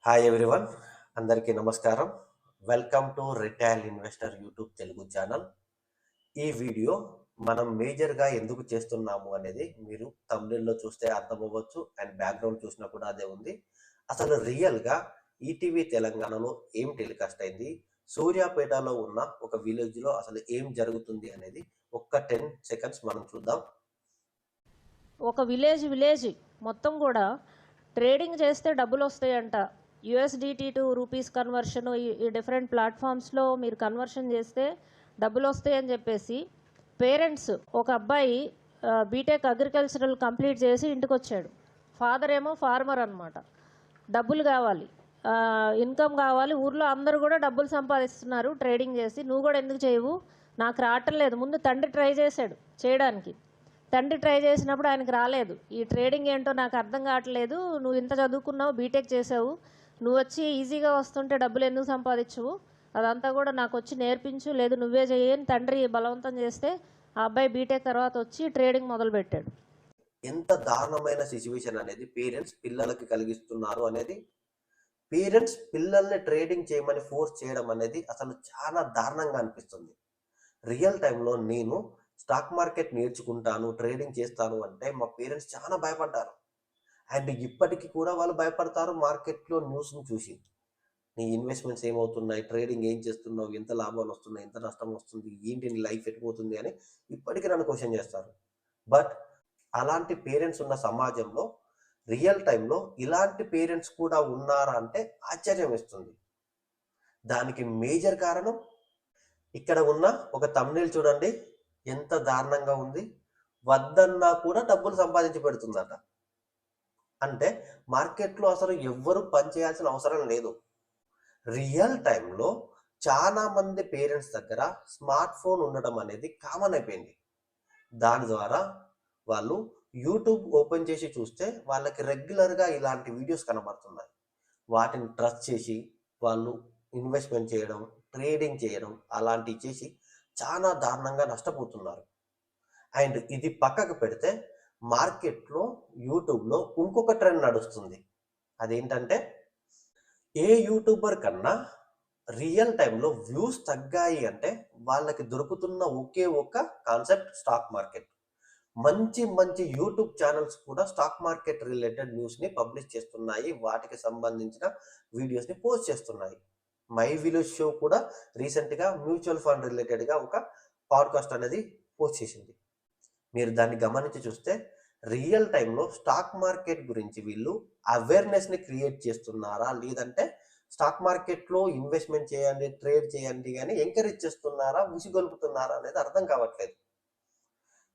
Hi everyone, అందరికీ నమస్కారం. Welcome to retail investor YouTube Telugu channel. ఈ వీడియో మనం మేజర్గా ఎందుకు చేస్తున్నాము అనేది మీరు థంబ్నెయిల్లో చూస్తే అర్థమవ్వచ్చు, అండ్ బ్యాక్గ్రౌండ్ చూసినా కూడా అదే ఉంది. అసలు రియల్గా ఈటీవీ తెలంగాణలో ఏం టెలికాస్ట్ అయింది, సూర్యాపేటలో ఉన్న ఒక విలేజ్లో అసలు ఏం జరుగుతుంది అనేది ఒక్క 10 సెకండ్స్ మనం చూద్దాం. ఒక విలేజ్ మొత్తం కూడా ట్రేడింగ్ చేస్తే డబ్బులు వస్తాయంట. యూఎస్డిటీ టు రూపీస్ కన్వర్షన్ ఈ డిఫరెంట్ ప్లాట్ఫామ్స్లో మీరు కన్వర్షన్ చేస్తే డబ్బులు వస్తాయని చెప్పేసి పేరెంట్స్, ఒక అబ్బాయి బీటెక్ అగ్రికల్చరల్ కంప్లీట్ చేసి ఇంటికి వచ్చాడు. ఫాదర్ ఏమో ఫార్మర్ అనమాట. డబ్బులు కావాలి, ఇన్కమ్ కావాలి. ఊర్లో అందరూ కూడా డబ్బులు సంపాదిస్తున్నారు ట్రేడింగ్ చేసి. నువ్వు కూడా ఎందుకు చేయవు? నాకు రావటం లేదు. ముందు తండ్రి ట్రై చేశాడు చేయడానికి. తండ్రి ట్రై చేసినప్పుడు ఆయనకు రాలేదు. ఈ ట్రేడింగ్ ఏంటో నాకు అర్థం కావట్లేదు, నువ్వు ఇంత చదువుకున్నావు, బీటెక్ చేసావు, నువ్వు వచ్చి ఈజీగా వస్తుంటే డబ్బులు ఎందుకు సంపాదించవు? అదంతా కూడా నాకు వచ్చి నేర్పించు, లేదు నువ్వే చేయని తండ్రి బలవంతం చేస్తే ఆ అబ్బాయి బీటెక్ తర్వాత వచ్చి ట్రేడింగ్ మొదలుపెట్టాడు. ఎంత దారుణమైన సిచ్యువేషన్ అనేది పేరెంట్స్ పిల్లలకి కలిగిస్తున్నారు అనేది. పేరెంట్స్ పిల్లల్ని ట్రేడింగ్ చేయమని ఫోర్స్ చేయడం అనేది అసలు చాలా దారుణంగా అనిపిస్తుంది. రియల్ టైంలో నేను స్టాక్ మార్కెట్ నేర్చుకుంటాను, ట్రేడింగ్ చేస్తాను అంటే మా పేరెంట్స్ చాలా భయపడ్డారు. అండ్ ఇప్పటికీ కూడా వాళ్ళు భయపడతారు మార్కెట్లో న్యూస్ని చూసి. నీ ఇన్వెస్ట్మెంట్స్ ఏమవుతున్నాయి, ట్రేడింగ్ ఏం చేస్తున్నావు, ఎంత లాభాలు వస్తున్నాయి, ఎంత నష్టం వస్తుంది, ఏంటి నీ లైఫ్ ఎట్టిపోతుంది అని ఇప్పటికీ నన్ను క్వశ్చన్ చేస్తారు. బట్ అలాంటి పేరెంట్స్ ఉన్న సమాజంలో రియల్ టైంలో ఇలాంటి పేరెంట్స్ కూడా ఉన్నారా అంటే ఆశ్చర్యం వేస్తుంది. దానికి మేజర్ కారణం ఇక్కడ ఉన్న ఒక థంబ్నెయిల్ చూడండి, ఎంత దారుణంగా ఉంది. వద్దన్నా కూడా డబ్బులు సంపాదించి పెడుతుందట. అంటే మార్కెట్లో అసలు ఎవ్వరు పని చేయాల్సిన అవసరం లేదు. రియల్ టైంలో చాలా మంది పేరెంట్స్ దగ్గర స్మార్ట్ ఫోన్ ఉండడం అనేది కామన్ అయిపోయింది. దాని ద్వారా వాళ్ళు యూట్యూబ్ ఓపెన్ చేసి చూస్తే వాళ్ళకి రెగ్యులర్గా ఇలాంటి వీడియోస్ కనబడుతున్నాయి. వాటిని ట్రస్ట్ చేసి వాళ్ళు ఇన్వెస్ట్మెంట్ చేయడం, ట్రేడింగ్ చేయడం అలాంటివి చేసి చాలా దారుణంగా నష్టపోతున్నారు. అండ్ ఇది పక్కకు పెడితే మార్కెట్లో యూట్యూబ్లో ఇంకొక ట్రెండ్ నడుస్తుంది. అదేంటంటే ఏ యూట్యూబర్ కన్నా రియల్ టైంలో వ్యూస్ తగ్గాయి అంటే వాళ్ళకి దొరుకుతున్న ఒకే ఒక్క కాన్సెప్ట్ స్టాక్ మార్కెట్. మంచి మంచి యూట్యూబ్ ఛానల్స్ కూడా స్టాక్ మార్కెట్ రిలేటెడ్ న్యూస్ని పబ్లిష్ చేస్తున్నాయి, వాటికి సంబంధించిన వీడియోస్ని పోస్ట్ చేస్తున్నాయి. మై విలేజ్ షో కూడా రీసెంట్గా మ్యూచువల్ ఫండ్ రిలేటెడ్గా ఒక పాడ్కాస్ట్ అనేది పోస్ట్ చేసింది. మీరు దాన్ని గమనించి చూస్తే రియల్ టైంలో స్టాక్ మార్కెట్ గురించి వీళ్ళు అవేర్నెస్ని క్రియేట్ చేస్తున్నారా, లేదంటే స్టాక్ మార్కెట్లో ఇన్వెస్ట్మెంట్ చేయండి, ట్రేడ్ చేయండి అని ఎంకరేజ్ చేస్తున్నారా, విసిగొల్పుతున్నారా అనేది అర్థం కావట్లేదు.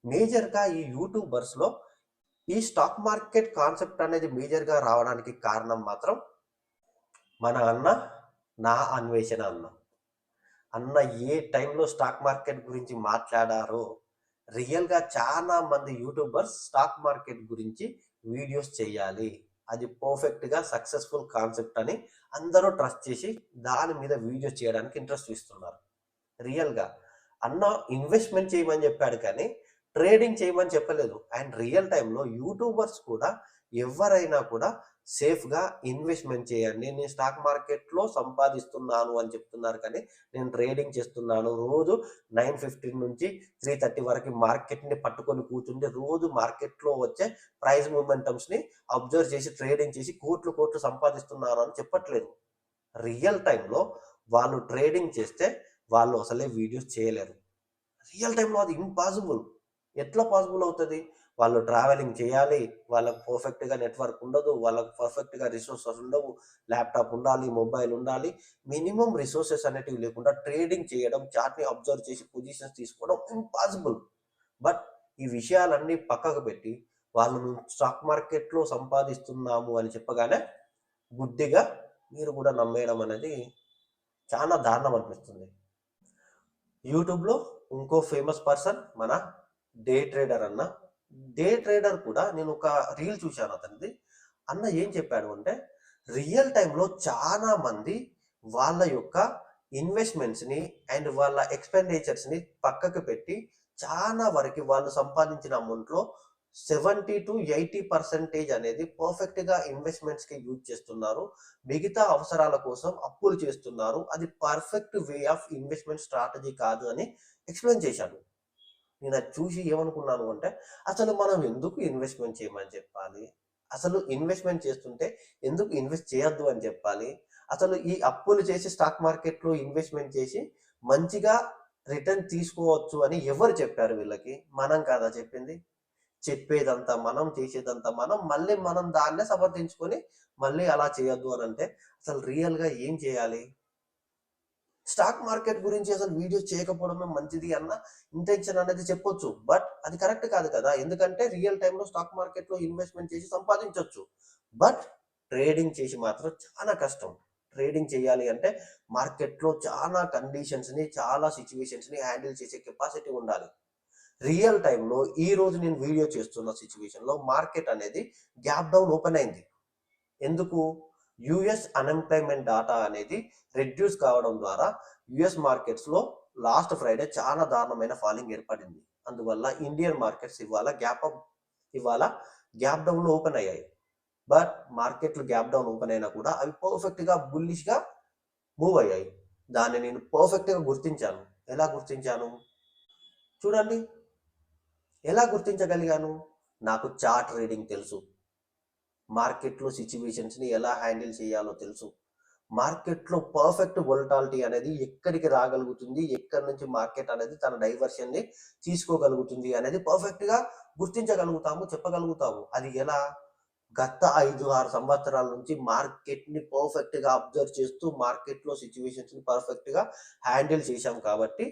మేజర్గా ఈ యూట్యూబర్స్లో ఈ స్టాక్ మార్కెట్ కాన్సెప్ట్ అనేది మేజర్గా రావడానికి కారణం మాత్రం మన అన్న నా అన్వేషణ అన్న ఏ టైంలో స్టాక్ మార్కెట్ గురించి మాట్లాడారో రియల్గా చాలా మంది యూట్యూబర్స్ స్టాక్ మార్కెట్ గురించి వీడియోస్ చేయాలి, అది పర్ఫెక్ట్గా సక్సెస్ఫుల్ కాన్సెప్ట్ అని అందరూ ట్రస్ట్ చేసి దాని మీద వీడియోస్ చేయడానికి ఇంట్రెస్ట్ చూస్తున్నారు. రియల్గా అన్న ఇన్వెస్ట్మెంట్ చేయమని చెప్పాడు కానీ ట్రేడింగ్ చేయమని చెప్పలేదు. అండ్ రియల్ టైంలో యూట్యూబర్స్ కూడా ఎవరైనా కూడా సేఫ్గా ఇన్వెస్ట్మెంట్ చేయండి, నేను స్టాక్ మార్కెట్లో సంపాదిస్తున్నాను అని చెప్తున్నారు కానీ నేను ట్రేడింగ్ చేస్తున్నాను, రోజు 9:15 నుంచి 3:30 వరకు మార్కెట్ని పట్టుకొని కూర్చుంటే రోజు మార్కెట్లో వచ్చే ప్రైస్ మూమెంటమ్స్ని అబ్జర్వ్ చేసి ట్రేడింగ్ చేసి కోట్లు సంపాదిస్తున్నాను అని చెప్పట్లేదు. రియల్ టైంలో వాళ్ళు ట్రేడింగ్ చేస్తే వాళ్ళు అసలే వీడియోస్ చేయలేరు. రియల్ టైంలో అది ఇంపాసిబుల్. ఎట్లా పాసిబుల్ అవుతుంది? వాళ్ళు ట్రావెలింగ్ చేయాలి, వాళ్ళకు పర్ఫెక్ట్గా నెట్వర్క్ ఉండదు, వాళ్ళకు పర్ఫెక్ట్గా రిసోర్సెస్ ఉండవు, ల్యాప్టాప్ ఉండాలి, మొబైల్ ఉండాలి. మినిమం రిసోర్సెస్ అనేటివి లేకుండా ట్రేడింగ్ చేయడం, చార్ట్ని అబ్జర్వ్ చేసి పొజిషన్స్ తీసుకోవడం ఇంపాసిబుల్. బట్ ఈ విషయాలన్నీ పక్కకు పెట్టి వాళ్ళు స్టాక్ మార్కెట్లో సంపాదిస్తున్నాము అని చెప్పగానే గుడ్డిగా మీరు కూడా నమ్మేయడం అనేది చాలా దారుణం అనిపిస్తుంది. యూట్యూబ్లో ఇంకో ఫేమస్ పర్సన్ మన డే ట్రేడర్ అన్న. డే ట్రేడర్ కూడా నేను ఒక రీల్ చూశాను అతనిది. అన్న ఏం చెప్పాడు అంటే రియల్ టైంలో చాలా మంది వాళ్ళ యొక్క ఇన్వెస్ట్మెంట్స్ని అండ్ వాళ్ళ ఎక్స్పెండిచర్స్ని పక్కకు పెట్టి చాలా వరకు వాళ్ళు సంపాదించిన అమౌంట్లో 70-80% అనేది పర్ఫెక్ట్గా ఇన్వెస్ట్మెంట్స్కి యూజ్ చేస్తున్నారు. మిగతా అవసరాల కోసం అప్పులు చేస్తున్నారు. అది perfect way of investment strategy కాదు అని ఎక్స్ప్లెయిన్ చేశాను. నేను అది చూసి ఏమనుకున్నాను అంటే, అసలు మనం ఎందుకు ఇన్వెస్ట్మెంట్ చేయమని చెప్పాలి? అసలు ఇన్వెస్ట్మెంట్ చేస్తుంటే ఎందుకు ఇన్వెస్ట్ చేయొద్దు అని చెప్పాలి? అసలు ఈ అప్పులు చేసి స్టాక్ మార్కెట్లో ఇన్వెస్ట్మెంట్ చేసి మంచిగా రిటర్న్ తీసుకోవచ్చు అని ఎవరు చెప్పారు వీళ్ళకి? మనం కాదా చెప్పింది? చెప్పేదంతా మనం, చేసేదంతా మనం, మళ్ళీ మనం దాన్నే సమర్థించుకొని మళ్ళీ అలా చేయొద్దు అని అంటే అసలు రియల్‌గా ఏం చేయాలి? స్టాక్ మార్కెట్ గురించి అసలు వీడియో చేయకపోవడమే మంచిది అన్న ఇంటెన్షన్ అనేది చెప్పొచ్చు. బట్ అది కరెక్ట్ కాదు కదా! ఎందుకంటే రియల్ టైమ్‌లో స్టాక్ మార్కెట్‌లో ఇన్వెస్ట్‌మెంట్ చేసి సంపాదించొచ్చు. బట్ ట్రేడింగ్ చేసి మాత్రం చాలా కష్టం. ట్రేడింగ్ చేయాలి అంటే మార్కెట్‌లో చాలా కండిషన్స్‌ని, చాలా సిట్యుయేషన్స్‌ని హ్యాండిల్ చేసే కెపాసిటీ ఉండాలి. రియల్ టైమ్‌లో ఈరోజు నేను వీడియో చేస్తున్న సిట్యుయేషన్‌లో మార్కెట్ అనేది గ్యాప్ డౌన్ ఓపెన్ అయింది. ఎందుకు? యూఎస్ అన్‌ఎంప్లాయ్‌మెంట్ డాటా అనేది రెడ్యూస్ కావడం ద్వారా యూఎస్ మార్కెట్స్‌లో లాస్ట్ ఫ్రైడే చాలా దారుణమైన ఫాలింగ్ ఏర్పడింది. అందువల్ల ఇండియన్ మార్కెట్స్ ఇవాళ గ్యాప్ డౌన్‌లో ఓపెన్ అయ్యాయి. బట్ మార్కెట్లు గ్యాప్ డౌన్ ఓపెన్ అయినా కూడా అవి పర్ఫెక్ట్‌గా బుల్లిష్‌గా మూవ్ అయ్యాయి. దాన్ని నేను పర్ఫెక్ట్‌గా గుర్తించాను. ఎలా గుర్తించాను? చూడండి. ఎలా గుర్తించగలిగాను? నాకు చార్ట్ రీడింగ్ తెలుసు. మార్కెట్‌లో సిట్యుయేషన్స్‌ని ఎలా హ్యాండిల్ చేయాలో తెలుసు. మార్కెట్‌లో పర్ఫెక్ట్ వోలటాలిటీ అనేది ఎక్కడికి రాగలుగుతుంది, ఎక్కడి నుంచి మార్కెట్ అనేది తన డైవర్షన్‌ని తీసుకోగలుగుతుంది అనేది పర్ఫెక్ట్‌గా గుర్తించగలుగుతాము, చెప్పగలుగుతాము. అది ఎలా? గత 5, 6 సంవత్సరాల నుంచి మార్కెట్‌ని పర్ఫెక్ట్‌గా అబ్జర్వ్ చేస్తూ మార్కెట్‌లో సిట్యుయేషన్స్‌ని పర్ఫెక్ట్‌గా హ్యాండిల్ చేశాం కాబట్టి,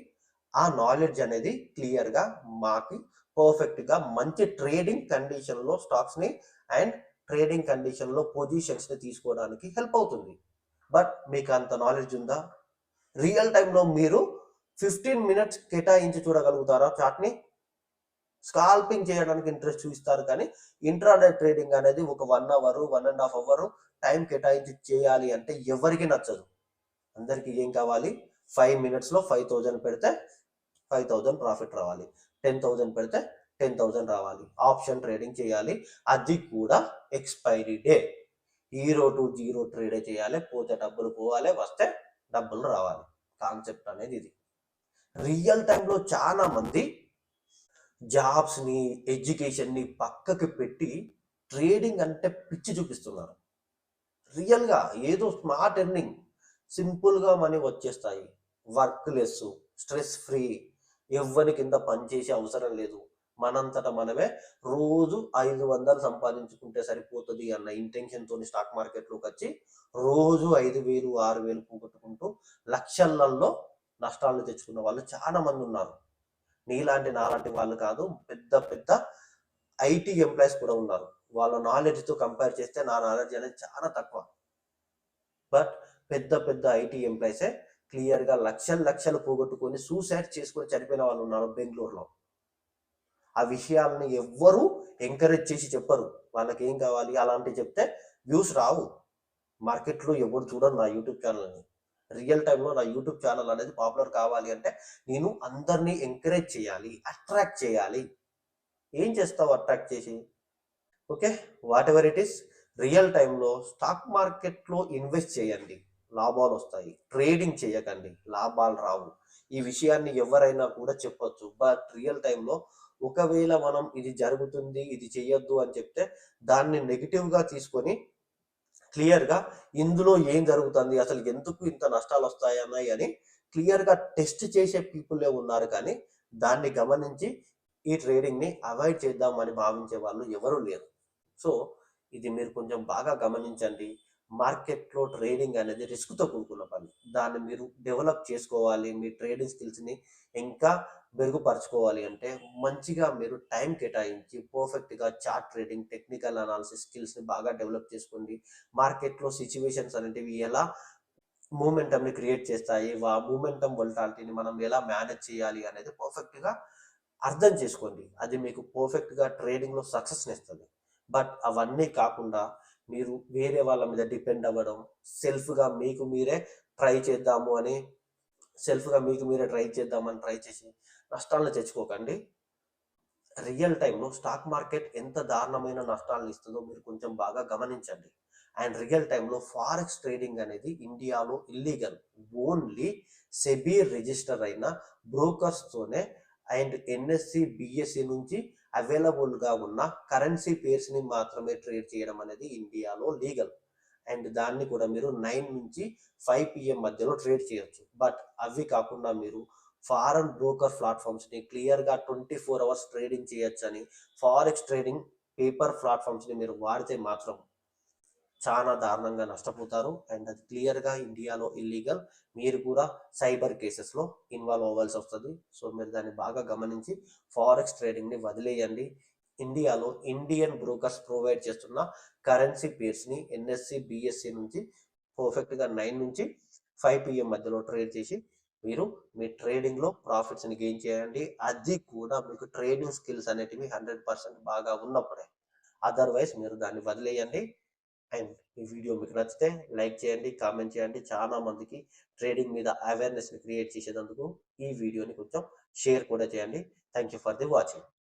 ఆ నాలెడ్జ్ అనేది క్లియర్‌గా మాకు పర్ఫెక్ట్‌గా మంచి ట్రేడింగ్ కండిషన్‌లో స్టాక్స్‌ని అండ్ ట్రేడింగ్ కండిషన్‌లో పొజిషన్స్‌ని తీసుకోవడానికి హెల్ప్ అవుతుంది. బట్ మీకు అంత నాలెడ్జ్ ఉందా? రియల్ టైమ్‌లో మీరు 15 మినిట్స్ కేటాయించి చూడగలుగుతారా చార్ట్‌ని? స్కాల్పింగ్ చేయడానికి ఇంట్రెస్ట్ చూపిస్తారు కానీ ఇంట్రాడే ట్రేడింగ్ అనేది ఒక 1 అవర్, 1 ½ అవర్ టైం కేటాయించి చేయాలి అంటే ఎవరికీ నచ్చదు. అందరికీ ఏం కావాలి? 5 మినిట్స్‌లో 5000 పెడితే 5000 ప్రాఫిట్ రావాలి. 10,000 పెడితే 10,000 రావాలి. ఆప్షన్ ట్రేడింగ్ చేయాలి. అది కూడా ఎక్స్‌పైరీ డే. 0 to 0 ట్రేడే చేయాలి. పోతే డబ్బులు పోవాలి, వస్తే డబ్బులు రావాలి. కాన్సెప్ట్ అనేది ఇది. రియల్ టైమ్‌లో చాలా మంది జాబ్స్‌ని, ఎడ్యుకేషన్‌ని పక్కకి పెట్టి ట్రేడింగ్ అంటే పిచ్చి చూపిస్తున్నారు. రియల్‌గా ఏదో స్మార్ట్ ఎర్నింగ్, సింపుల్‌గా మనీ వచ్చేస్తాయి. వర్క్ లెస్సు, స్ట్రెస్ ఫ్రీ, ఎవ్వరి కింద పని చేసే అవసరం లేదు. మనంతట మనమే రోజు 500 సంపాదించుకుంటే సరిపోతది అన్న ఇంటెన్షన్‌తోని స్టాక్ మార్కెట్‌లోకొచ్చి రోజు 5,000, 6,000 పోగొట్టుకుంటూ లక్షలలో నష్టాలను తెచ్చుకున్న వాళ్ళు చాలా మందున్నారు. నీలాంటి, నాలాంటి వాళ్ళు కాదు. పెద్ద పెద్ద ఐటీ ఎంప్లాయీస్ కూడా ఉన్నారు. వాళ్ళ నాలెడ్జ్‌తో కంపేర్ చేస్తే నా నాలెడ్జ్ అనేది చాలా తక్కువ. బట్ పెద్ద పెద్ద ఐటీ ఎంప్లాయీసే క్లియర్‌గా లక్షలు లక్షలు పోగొట్టుకొని సూసైడ్ చేసుకొని చనిపోయిన వాళ్ళు ఉన్నారు బెంగుళూరులో. ఆ విషయాలను ఎవ్వరూ ఎంకరేజ్ చేసి చెప్పరు. వాళ్ళకేం కావాలి అలాంటివి చెప్తే వ్యూస్ రావు. మార్కెట్‌లో ఎవరు చూడరు నా యూట్యూబ్ ఛానల్‌ని. రియల్ టైమ్‌లో నా యూట్యూబ్ ఛానల్ అనేది పాపులర్ కావాలి అంటే నేను అందరిని ఎంకరేజ్ చేయాలి, అట్రాక్ట్ చేయాలి. ఏం చేస్తావు అట్రాక్ట్ చేసి? Okay. Whatever it is real టైమ్‌లో స్టాక్ మార్కెట్‌లో ఇన్వెస్ట్ చేయండి. లాభాలొస్తాయి. ట్రేడింగ్ చేయకండి. లాభాలు రావు. ఈ విషయాన్ని ఎవరైనా కూడా చెప్పొచ్చు. బట్ రియల్ టైమ్‌లో ఒకవేళ మనం ఇది జరుగుతుంది, ఇది చెయ్యొద్దు అని చెప్తే దాన్ని నెగెటివ్‌గా తీసుకొని క్లియర్‌గా ఇందులో ఏం జరుగుతుంది? అసలు ఎందుకు ఇంత నష్టాలొస్తాయన్నాయి అని క్లియర్‌గా టెస్ట్ చేసే పీపులే ఉన్నారు కానీ దాన్ని గమనించి ఈ ట్రేడింగ్‌ని అవాయిడ్ చేద్దామని భావించే వాళ్ళు ఎవరు లేరు. సో, ఇది మీరు కొంచెం బాగా గమనించండి. మార్కెట్‌లో ట్రేడింగ్ అనేది రిస్క్‌తో కూడుకున్న పని. దాన్ని మీరు డెవలప్ చేసుకోవాలి. మీ ట్రేడింగ్ స్కిల్స్‌ని ఇంకా మెరుగుపరుచుకోవాలి అంటే మంచిగా మీరు టైం కేటాయించి పర్ఫెక్ట్‌గా చార్ట్ ట్రేడింగ్, టెక్నికల్ అనాలిసిస్ స్కిల్స్‌ని బాగా డెవలప్ చేసుకోండి. మార్కెట్‌లో సిట్యుయేషన్స్ అనేటివి ఎలా మూమెంటమ్‌ని క్రియేట్ చేస్తాయి. మూమెంటమ్ వోలటాలిటీని మనం ఎలా మేనేజ్ చేయాలి అనేది పర్ఫెక్ట్‌గా అర్థం చేసుకోండి. అది మీకు పర్ఫెక్ట్‌గా ట్రేడింగ్‌లో సక్సెస్‌నిస్తది. బట్ అవన్నీ కాకుండా మీరు వేరే వాళ్ళ మీద డిపెండ్ అవ్వడం, సెల్ఫ్‌గా మీకు మీరే ట్రై చేద్దాము అని ట్రై చేసి నష్టాలను తెచ్చుకోకండి. రియల్ టైంలో స్టాక్ మార్కెట్ ఎంత దారుణమైన నష్టాలను ఇస్తుందో మీరు కొంచెం బాగా గమనించండి. అండ్ రియల్ టైంలో ఫారెక్స్ ట్రేడింగ్ అనేది ఇండియాలో ఇల్లీగల్. ఓన్లీ సెబీ రిజిస్టర్ అయిన బ్రోకర్స్తోనే అండ్ ఎన్ఎస్సి బిఎస్సి నుంచి అవైలబుల్గా ఉన్న కరెన్సీ పేర్స్ని మాత్రమే ట్రేడ్ చేయడం అనేది ఇండియాలో లీగల్. అండ్ దాన్ని కూడా మీరు 9 నుంచి 5 PM మధ్యలో ట్రేడ్ చేయొచ్చు. బట్ అవి కాకుండా మీరు ఫారెన్ బ్రోకర్ ప్లాట్ఫామ్స్ని క్లియర్గా 24 అవర్స్ ట్రేడింగ్ చేయొచ్చని, ఫారెక్స్ ట్రేడింగ్ పేపర్ ప్లాట్ఫామ్స్ని మీరు వాడితే మాత్రం చాలా దారుణంగా నష్టపోతారు. అండ్ అది క్లియర్గా ఇండియాలో ఇల్లీగల్. మీరు కూడా సైబర్ కేసెస్లో ఇన్వాల్వ్ అవ్వాల్సి వస్తుంది. సో మీరు దాన్ని బాగా గమనించి ఫారెక్స్ ట్రేడింగ్ని వదిలేయండి. ఇండియాలో ఇండియన్ బ్రోకర్స్ ప్రొవైడ్ చేస్తున్న కరెన్సీ పేర్స్ని ఎన్ఎస్సి బిఎస్సి నుంచి పర్ఫెక్ట్గా 9 నుంచి 5 PM మధ్యలో ట్రేడ్ చేసి మీరు మీ ట్రేడింగ్లో ప్రాఫిట్స్ని గెయిన్ చేయండి. అది కూడా మీకు ట్రేడింగ్ స్కిల్స్ అనేటివి 100% బాగా ఉన్నప్పుడే. అదర్వైజ్ మీరు దాన్ని వదిలేయండి. అండ్ ఈ వీడియో మీకు నచ్చితే లైక్ చేయండి, కామెంట్ చేయండి. చాలా మందికి ట్రేడింగ్ మీద అవేర్నెస్ని క్రియేట్ చేసేందుకు ఈ వీడియోని కొంచెం షేర్ కూడా చేయండి. Thank you for the watching.